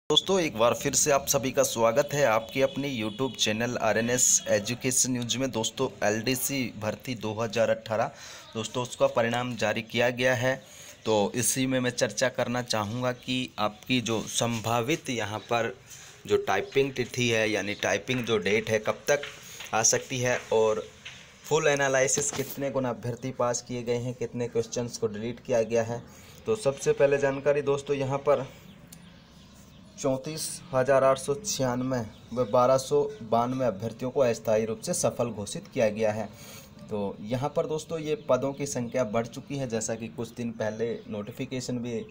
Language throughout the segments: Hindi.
दोस्तों एक बार फिर से आप सभी का स्वागत है आपके अपने YouTube channel RNS education news में। दोस्तों LDC भर्ती 2018 दोस्तों उसका परिणाम जारी किया गया है। तो इसी में मैं चर्चा करना चाहूँगा कि आपकी जो संभावित यहाँ पर जो टाइपिंग तिथि है यानी टाइपिंग जो डेट है कब तक आ सकती है, और फुल एनालिसिस कितने गुना अभ्यर्थी पास किए गए हैं, कितने क्वेश्चंस को डिलीट किया गया है। तो सबसे पहले जानकारी दोस्तों यहाँ पर 34,896 व 1292 अभ्यर्थियों को अस्थायी रूप से सफल घोषित किया गया है। तो यहाँ पर दोस्तों ये पदों की संख्या बढ़ चुकी है, जैसा कि कुछ दिन पहले नोटिफिकेशन भी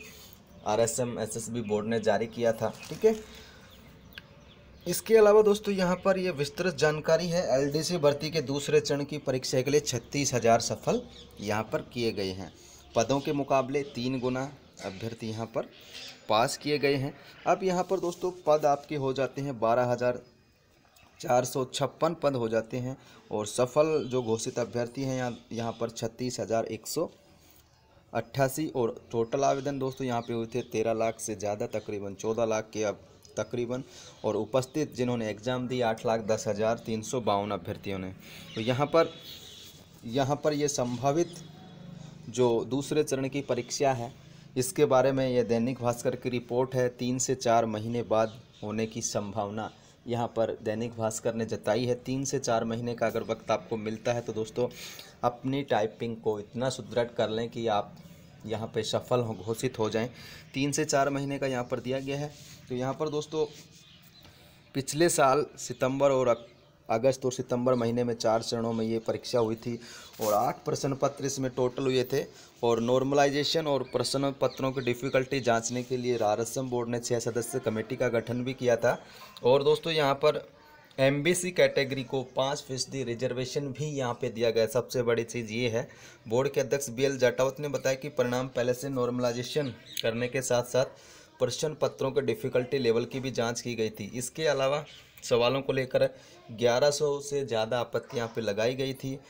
RSM SSB बोर्ड ने जारी किया था। ठीक है, इसके अलावा दोस्तों यहाँ पर ये विस्तृत जानकारी है। LDC भर्ती के दूसरे चरण की परीक्षा के लिए 36,000 सफल यहाँ पर किए गए हैं। पदों के मुकाबले 3 गुना अभ्यर्थी यहाँ पर पास किए गए हैं। अब यहाँ पर दोस्तों पद आपके हो जाते हैं 12,456 पद हो जाते हैं, और सफल जो घोषित अभ्यर्थी हैं यहाँ पर 36,188, और टोटल आवेदन दोस्तों यहाँ पे हुए थे 13 लाख से ज़्यादा, तकरीबन 14 लाख के अब तकरीबन, और उपस्थित जिन्होंने एग्ज़ाम दी 8,10,352 अभ्यर्थियों ने। तो यहाँ पर ये संभावित जो दूसरे चरण की परीक्षा है इसके बारे में ये दैनिक भास्कर की रिपोर्ट है। 3 से 4 महीने बाद होने की संभावना यहाँ पर दैनिक भास्कर ने जताई है। 3 से 4 महीने का अगर वक्त आपको मिलता है तो दोस्तों अपनी टाइपिंग को इतना सुदृढ़ कर लें कि आप यहाँ पे सफल घोषित हो जाएं। 3 से 4 महीने का यहाँ पर दिया गया है। तो यहाँ पर दोस्तों पिछले साल सितंबर और अगस्त और सितंबर महीने में 4 चरणों में ये परीक्षा हुई थी, और 8 प्रश्न पत्र इसमें टोटल हुए थे। और नॉर्मलाइजेशन और प्रश्न पत्रों की डिफ़िकल्टी जांचने के लिए RSM बोर्ड ने 6 सदस्य कमेटी का गठन भी किया था। और दोस्तों यहाँ पर MBC कैटेगरी को 5% रिजर्वेशन भी यहाँ पे दिया गया। सबसे बड़ी चीज़ ये है, बोर्ड के अध्यक्ष BL जाटवत ने बताया कि परिणाम पहले से नॉर्मलाइजेशन करने के साथ साथ प्रश्न पत्रों के डिफ़िकल्टी लेवल की भी जांच की गई थी। इसके अलावा सवालों को लेकर 1100 से ज़्यादा आपत्ति यहाँ पे लगाई गई थी।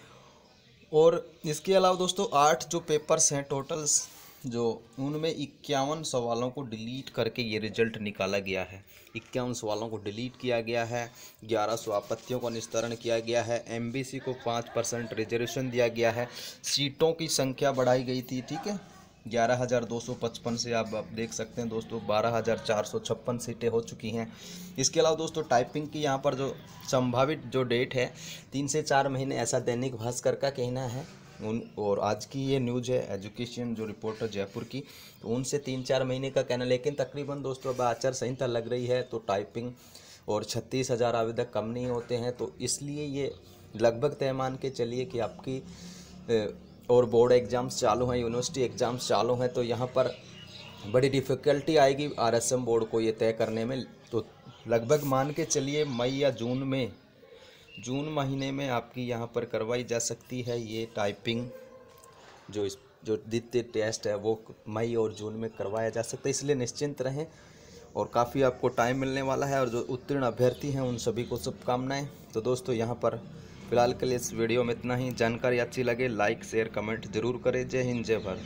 और इसके अलावा दोस्तों 8 जो पेपर्स हैं टोटल्स जो, उनमें 51 सवालों को डिलीट करके ये रिजल्ट निकाला गया है। 51 सवालों को डिलीट किया गया है, 1100 आपत्तियों का निस्तारण किया गया है, MBC को 5% रिजर्वेशन दिया गया है, सीटों की संख्या बढ़ाई गई थी। ठीक है, 11,255 से आप देख सकते हैं दोस्तों 12,456 सीटें हो चुकी हैं। इसके अलावा दोस्तों टाइपिंग की यहाँ पर जो संभावित जो डेट है 3 से 4 महीने, ऐसा दैनिक भास्कर का कहना है। और आज की ये न्यूज़ है एजुकेशन जो रिपोर्टर जयपुर की, तो उनसे 3-4 महीने का कहना। लेकिन तकरीबन दोस्तों अब आचार संहिता लग रही है तो टाइपिंग और 36,000 आवेदक कम नहीं होते हैं, तो इसलिए ये लगभग तय मान के चलिए कि आपकी और बोर्ड एग्ज़ाम्स चालू हैं, यूनिवर्सिटी एग्ज़ाम्स चालू हैं, तो यहाँ पर बड़ी डिफ़िकल्टी आएगी RSM बोर्ड को ये तय करने में। तो लगभग मान के चलिए मई या जून महीने में आपकी यहाँ पर करवाई जा सकती है ये टाइपिंग। जो द्वितीय टेस्ट है वो मई और जून में करवाया जा सकता है, इसलिए निश्चिंत रहें और काफ़ी आपको टाइम मिलने वाला है। और जो उत्तीर्ण अभ्यर्थी हैं उन सभी को शुभकामनाएं। तो दोस्तों यहाँ पर फिलहाल के लिए इस वीडियो में इतना ही। जानकारी अच्छी लगे लाइक शेयर कमेंट जरूर करें। जय हिंद जय भारत।